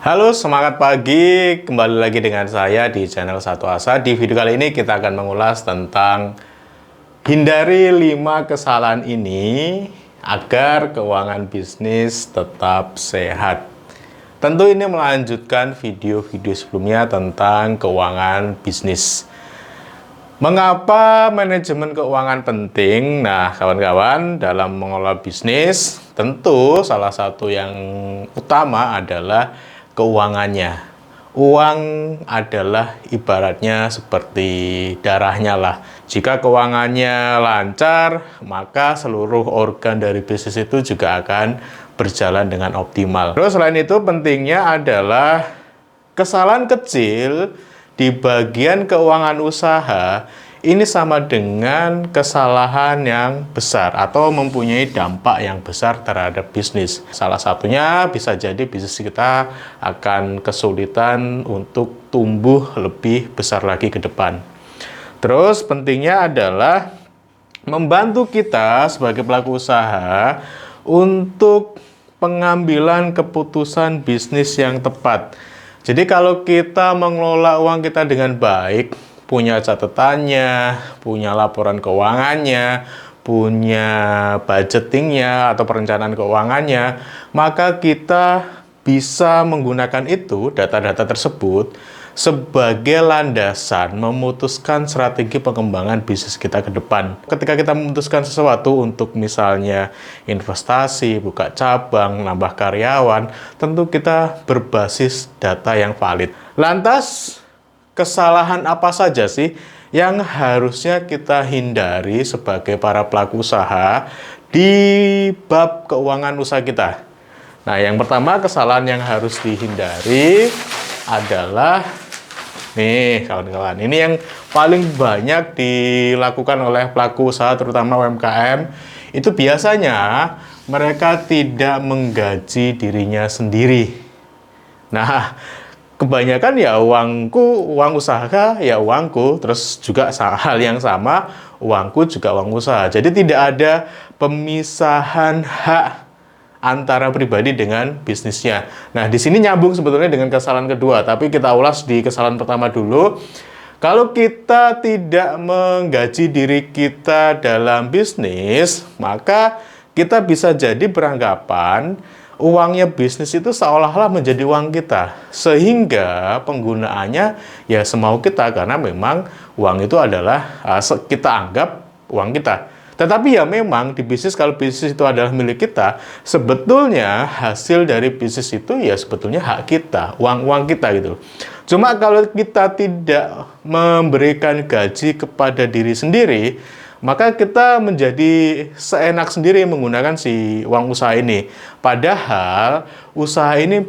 Halo, semangat pagi. Kembali lagi dengan saya di channel Satu Asa. Di video kali ini kita akan mengulas tentang hindari 5 kesalahan ini agar keuangan bisnis tetap sehat. Tentu ini melanjutkan video-video sebelumnya tentang keuangan bisnis. Mengapa manajemen keuangan penting? Nah, kawan-kawan, dalam mengelola bisnis, tentu salah satu yang utama adalah keuangannya. Uang adalah ibaratnya seperti darahnya lah. Jika keuangannya lancar, maka seluruh organ dari bisnis itu juga akan berjalan dengan optimal. Terus selain itu pentingnya adalah kesalahan kecil di bagian keuangan usaha ini sama dengan kesalahan yang besar atau mempunyai dampak yang besar terhadap bisnis. Salah satunya bisa jadi bisnis kita akan kesulitan untuk tumbuh lebih besar lagi ke depan. Terus pentingnya adalah membantu kita sebagai pelaku usaha untuk pengambilan keputusan bisnis yang tepat. Jadi kalau kita mengelola uang kita dengan baik, punya catatannya, punya laporan keuangannya, punya budgetingnya atau perencanaan keuangannya, maka kita bisa menggunakan itu, data-data tersebut, sebagai landasan memutuskan strategi pengembangan bisnis kita ke depan. Ketika kita memutuskan sesuatu untuk misalnya investasi, buka cabang, nambah karyawan, tentu kita berbasis data yang valid. Lantas, kesalahan apa saja sih yang harusnya kita hindari sebagai para pelaku usaha di bab keuangan usaha kita? Nah, yang pertama kesalahan yang harus dihindari adalah nih kawan-kawan, ini yang paling banyak dilakukan oleh pelaku usaha terutama UMKM, itu biasanya mereka tidak menggaji dirinya sendiri. Nah, kebanyakan ya uang usaha ya uangku, terus juga hal yang sama, uangku juga uang usaha. Jadi tidak ada pemisahan hak antara pribadi dengan bisnisnya. Nah, di sini nyambung sebetulnya dengan kesalahan kedua, tapi kita ulas di kesalahan pertama dulu. Kalau kita tidak menggaji diri kita dalam bisnis, maka kita bisa jadi beranggapan uangnya bisnis itu seolah-olah menjadi uang kita, sehingga penggunaannya ya semau kita, karena memang uang itu adalah kita anggap uang kita. Tetapi ya memang di bisnis, kalau bisnis itu adalah milik kita, sebetulnya hasil dari bisnis itu ya sebetulnya hak kita, uang kita gitu. Cuma kalau kita tidak memberikan gaji kepada diri sendiri, maka kita menjadi seenak sendiri menggunakan si uang usaha ini. Padahal usaha ini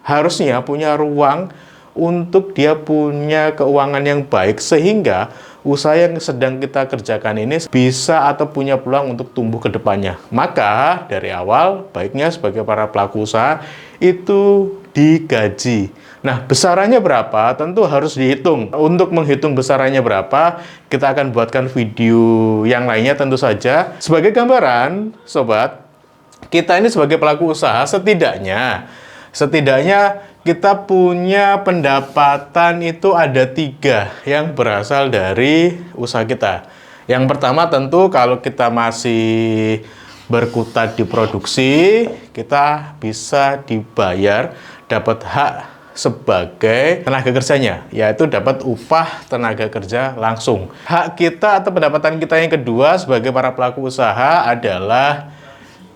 harusnya punya ruang untuk dia punya keuangan yang baik, sehingga usaha yang sedang kita kerjakan ini bisa atau punya peluang untuk tumbuh ke depannya. Maka dari awal baiknya sebagai para pelaku usaha itu digaji. Nah, besarannya berapa? Tentu harus dihitung. Untuk menghitung besarannya berapa, kita akan buatkan video yang lainnya tentu saja. Sebagai gambaran, sobat, kita ini sebagai pelaku usaha setidaknya kita punya pendapatan itu ada 3 yang berasal dari usaha kita. Yang pertama tentu kalau kita masih berkutat di produksi, kita bisa dibayar, dapat hak sebagai tenaga kerjanya, yaitu dapat upah tenaga kerja langsung. Hak kita atau pendapatan kita yang kedua sebagai para pelaku usaha adalah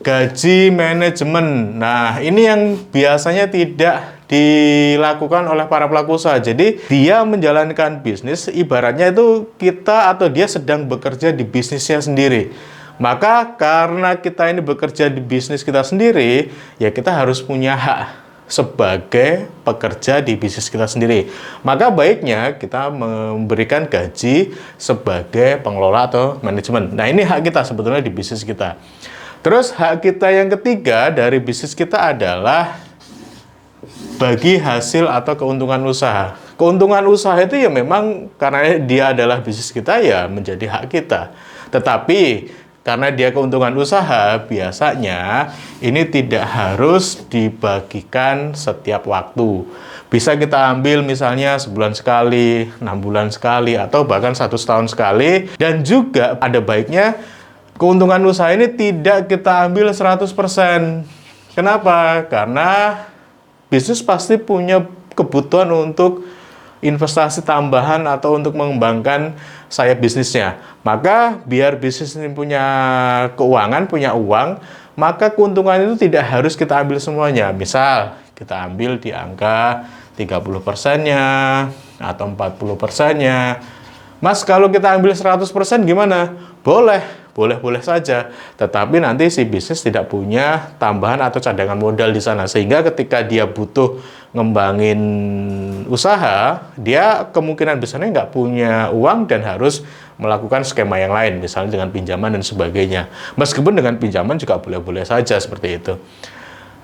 gaji manajemen. Nah, ini yang biasanya tidak dilakukan oleh para pelaku usaha. Jadi, dia menjalankan bisnis, ibaratnya itu kita atau dia sedang bekerja di bisnisnya sendiri. Maka, karena kita ini bekerja di bisnis kita sendiri, ya kita harus punya hak sebagai pekerja di bisnis kita sendiri. Maka baiknya kita memberikan gaji sebagai pengelola atau manajemen. Nah, ini hak kita sebetulnya di bisnis kita. Terus hak kita yang ketiga dari bisnis kita adalah bagi hasil atau keuntungan usaha. Keuntungan usaha itu ya memang karena dia adalah bisnis kita ya menjadi hak kita. Tetapi karena dia keuntungan usaha, biasanya ini tidak harus dibagikan setiap waktu. Bisa kita ambil misalnya sebulan sekali, 6 bulan sekali, atau bahkan 1 tahun sekali. Dan juga ada baiknya keuntungan usaha ini tidak kita ambil 100%. Kenapa? Karena bisnis pasti punya kebutuhan untuk investasi tambahan atau untuk mengembangkan sayap bisnisnya. Maka biar bisnis ini punya keuangan, punya uang, maka keuntungan itu tidak harus kita ambil semuanya. Misal, kita ambil di angka 30%-nya atau 40%-nya. Mas, kalau kita ambil 100% gimana? Boleh saja. Tetapi nanti si bisnis tidak punya tambahan atau cadangan modal di sana. Sehingga ketika dia butuh ngembangin usaha, dia kemungkinan besarnya nggak punya uang dan harus melakukan skema yang lain, misalnya dengan pinjaman dan sebagainya. Meskipun dengan pinjaman juga boleh-boleh saja seperti itu.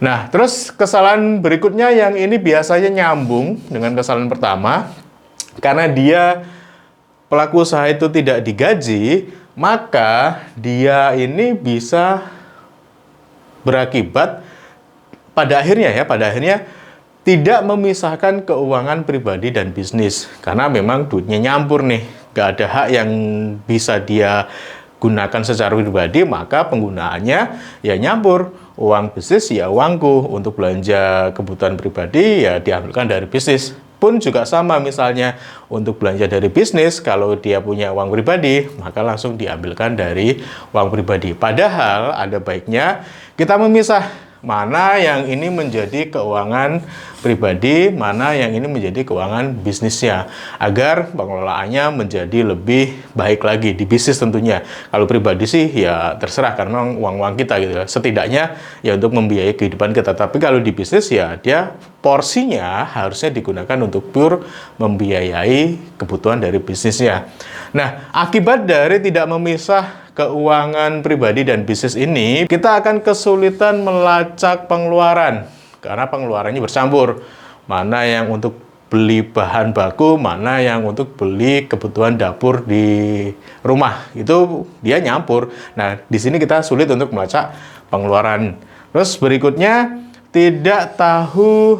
Nah, terus kesalahan berikutnya yang ini biasanya nyambung dengan kesalahan pertama, karena dia pelaku usaha itu tidak digaji, maka dia ini bisa berakibat pada akhirnya tidak memisahkan keuangan pribadi dan bisnis. Karena memang duitnya nyampur nih, nggak ada hak yang bisa dia gunakan secara pribadi, maka penggunaannya ya nyampur. Uang bisnis ya uangku, untuk belanja kebutuhan pribadi ya diambilkan dari bisnis. Pun juga sama, misalnya untuk belanja dari bisnis, kalau dia punya uang pribadi, maka langsung diambilkan dari uang pribadi. Padahal ada baiknya kita memisah mana yang ini menjadi keuangan pribadi, mana yang ini menjadi keuangan bisnisnya, agar pengelolaannya menjadi lebih baik lagi di bisnis tentunya. Kalau pribadi sih ya terserah, karena uang-uang kita gitu ya. Setidaknya ya untuk membiayai kehidupan kita. Tapi kalau di bisnis ya dia porsinya harusnya digunakan untuk pure membiayai kebutuhan dari bisnisnya. Nah, akibat dari tidak memisah keuangan pribadi dan bisnis ini, kita akan kesulitan melacak pengeluaran karena pengeluarannya bercampur. Mana yang untuk beli bahan baku, mana yang untuk beli kebutuhan dapur di rumah, itu dia nyampur. Nah, di sini kita sulit untuk melacak pengeluaran. Terus berikutnya, tidak tahu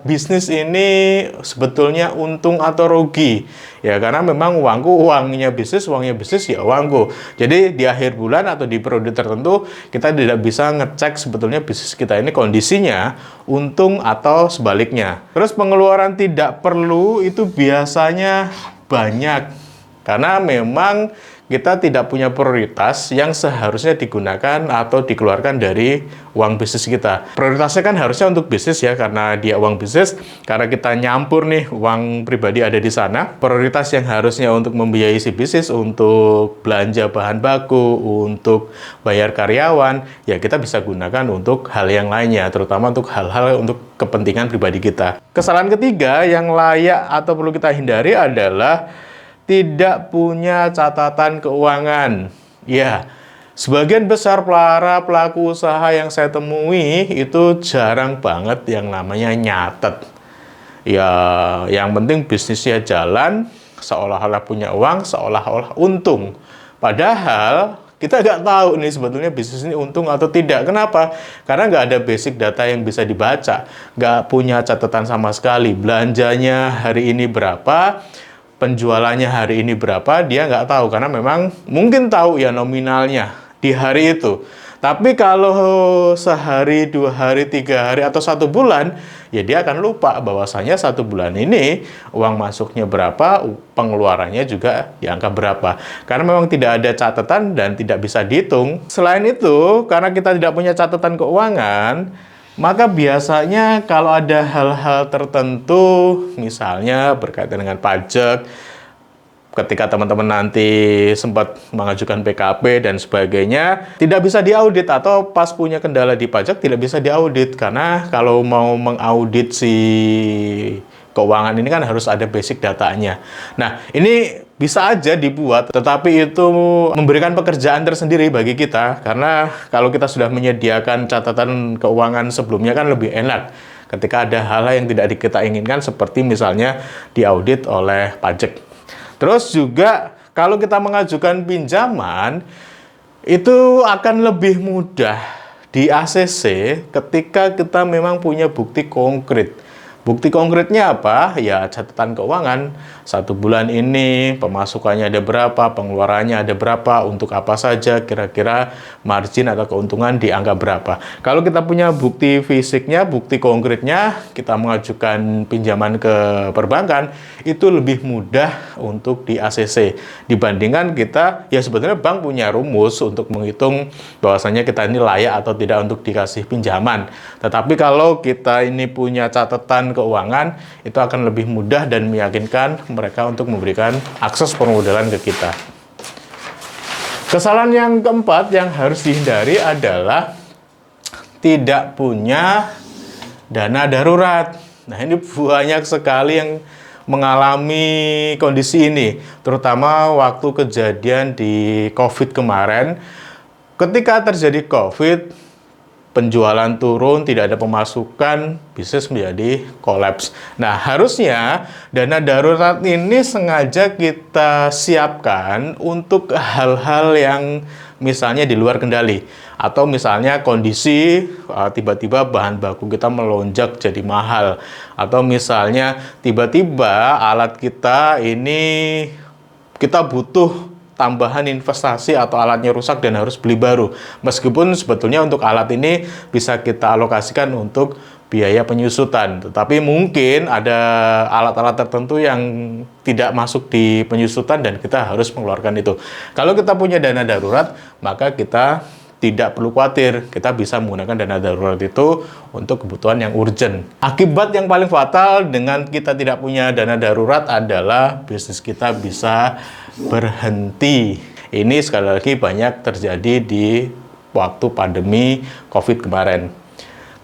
bisnis ini sebetulnya untung atau rugi. Ya, karena memang uangnya bisnis ya uangku. Jadi di akhir bulan atau di periode tertentu kita tidak bisa ngecek sebetulnya bisnis kita ini kondisinya untung atau sebaliknya. Terus pengeluaran tidak perlu itu biasanya banyak. Karena memang kita tidak punya prioritas yang seharusnya digunakan atau dikeluarkan dari uang bisnis kita. Prioritasnya kan harusnya untuk bisnis ya, karena dia uang bisnis, karena kita nyampur nih uang pribadi ada di sana. Prioritas yang harusnya untuk membiayai si bisnis, untuk belanja bahan baku, untuk bayar karyawan, ya kita bisa gunakan untuk hal yang lainnya, terutama untuk hal-hal untuk kepentingan pribadi kita. Kesalahan ketiga yang layak atau perlu kita hindari adalah tidak punya catatan keuangan. Ya, sebagian besar para pelaku usaha yang saya temui itu jarang banget yang namanya nyatet. Ya, yang penting bisnisnya jalan, seolah-olah punya uang, seolah-olah untung. Padahal kita nggak tahu nih sebetulnya bisnis ini untung atau tidak. Kenapa? Karena nggak ada basic data yang bisa dibaca. Nggak punya catatan sama sekali. Belanjanya hari ini berapa, penjualannya hari ini berapa, dia nggak tahu. Karena memang mungkin tahu ya nominalnya di hari itu. Tapi kalau sehari, 2 hari, 3 hari, atau 1 bulan, ya dia akan lupa bahwasanya 1 bulan ini uang masuknya berapa, pengeluarannya juga di angka berapa. Karena memang tidak ada catatan dan tidak bisa dihitung. Selain itu, karena kita tidak punya catatan keuangan, maka biasanya kalau ada hal-hal tertentu, misalnya berkaitan dengan pajak, ketika teman-teman nanti sempat mengajukan PKP dan sebagainya, tidak bisa diaudit, atau pas punya kendala di pajak tidak bisa diaudit. Karena kalau mau mengaudit si keuangan ini kan harus ada basic datanya. Nah, ini bisa aja dibuat, tetapi itu memberikan pekerjaan tersendiri bagi kita, karena kalau kita sudah menyediakan catatan keuangan sebelumnya kan lebih enak ketika ada hal-hal yang tidak kita inginkan, seperti misalnya diaudit oleh pajak. Terus juga kalau kita mengajukan pinjaman, Itu akan lebih mudah di ACC ketika kita memang punya bukti konkret. Bukti konkretnya apa? Ya catatan keuangan. 1 bulan ini pemasukannya ada berapa, pengeluarannya ada berapa, untuk apa saja, kira-kira margin atau keuntungan di angka berapa. Kalau kita punya bukti fisiknya, bukti konkretnya, kita mengajukan pinjaman ke perbankan, itu lebih mudah untuk di ACC. Dibandingkan kita, ya sebetulnya bank punya rumus untuk menghitung bahwasanya kita ini layak atau tidak untuk dikasih pinjaman. Tetapi kalau kita ini punya catatan keuangan, itu akan lebih mudah dan meyakinkan mereka untuk memberikan akses permodalan ke kita. Kesalahan yang keempat yang harus dihindari adalah tidak punya dana darurat. Nah, ini banyak sekali yang mengalami kondisi ini, terutama waktu kejadian di COVID kemarin. Ketika terjadi COVID, penjualan turun, tidak ada pemasukan, bisnis menjadi kolaps. Nah, harusnya dana darurat ini sengaja kita siapkan untuk hal-hal yang misalnya di luar kendali. Atau misalnya kondisi tiba-tiba bahan baku kita melonjak jadi mahal. Atau misalnya tiba-tiba alat kita ini kita butuh tambahan investasi atau alatnya rusak dan harus beli baru. Meskipun sebetulnya untuk alat ini bisa kita alokasikan untuk biaya penyusutan. Tetapi mungkin ada alat-alat tertentu yang tidak masuk di penyusutan dan kita harus mengeluarkan itu. Kalau kita punya dana darurat, maka kita tidak perlu khawatir, kita bisa menggunakan dana darurat itu untuk kebutuhan yang urgent. Akibat yang paling fatal dengan kita tidak punya dana darurat adalah bisnis kita bisa berhenti. Ini sekali lagi banyak terjadi di waktu pandemi COVID kemarin.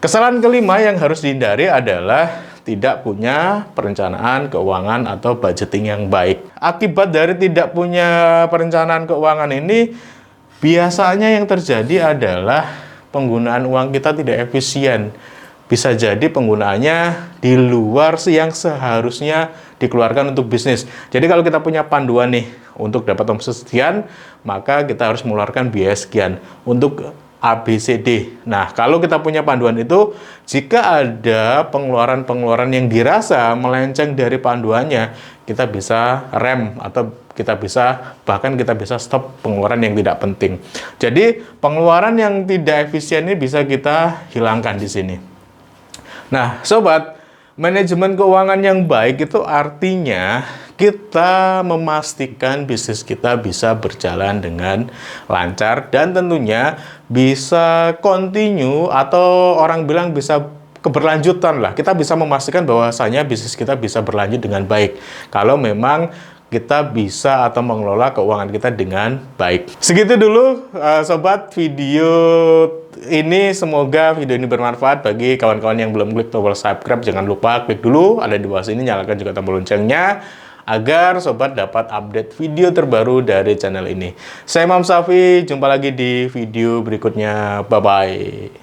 Kesalahan kelima yang harus dihindari adalah tidak punya perencanaan keuangan atau budgeting yang baik. Akibat dari tidak punya perencanaan keuangan ini, biasanya yang terjadi adalah penggunaan uang kita tidak efisien. Bisa jadi penggunaannya di luar yang seharusnya dikeluarkan untuk bisnis. Jadi kalau kita punya panduan nih, untuk dapat omset sekian, maka kita harus mengeluarkan biaya sekian untuk ABCD. Nah, kalau kita punya panduan itu, jika ada pengeluaran-pengeluaran yang dirasa melenceng dari panduannya, kita bisa rem atau bahkan kita bisa stop pengeluaran yang tidak penting. Jadi, pengeluaran yang tidak efisien ini bisa kita hilangkan di sini. Nah, sobat, manajemen keuangan yang baik itu artinya kita memastikan bisnis kita bisa berjalan dengan lancar dan tentunya bisa continue atau orang bilang bisa keberlanjutan lah. Kita bisa memastikan bahwasanya bisnis kita bisa berlanjut dengan baik kalau memang kita bisa atau mengelola keuangan kita dengan baik. Segitu dulu sobat video ini, semoga video ini bermanfaat bagi kawan-kawan yang belum klik tombol subscribe. Jangan lupa klik dulu, ada di bawah sini, nyalakan juga tombol loncengnya agar sobat dapat update video terbaru dari channel ini. Saya Imam Safi, jumpa lagi di video berikutnya. Bye-bye.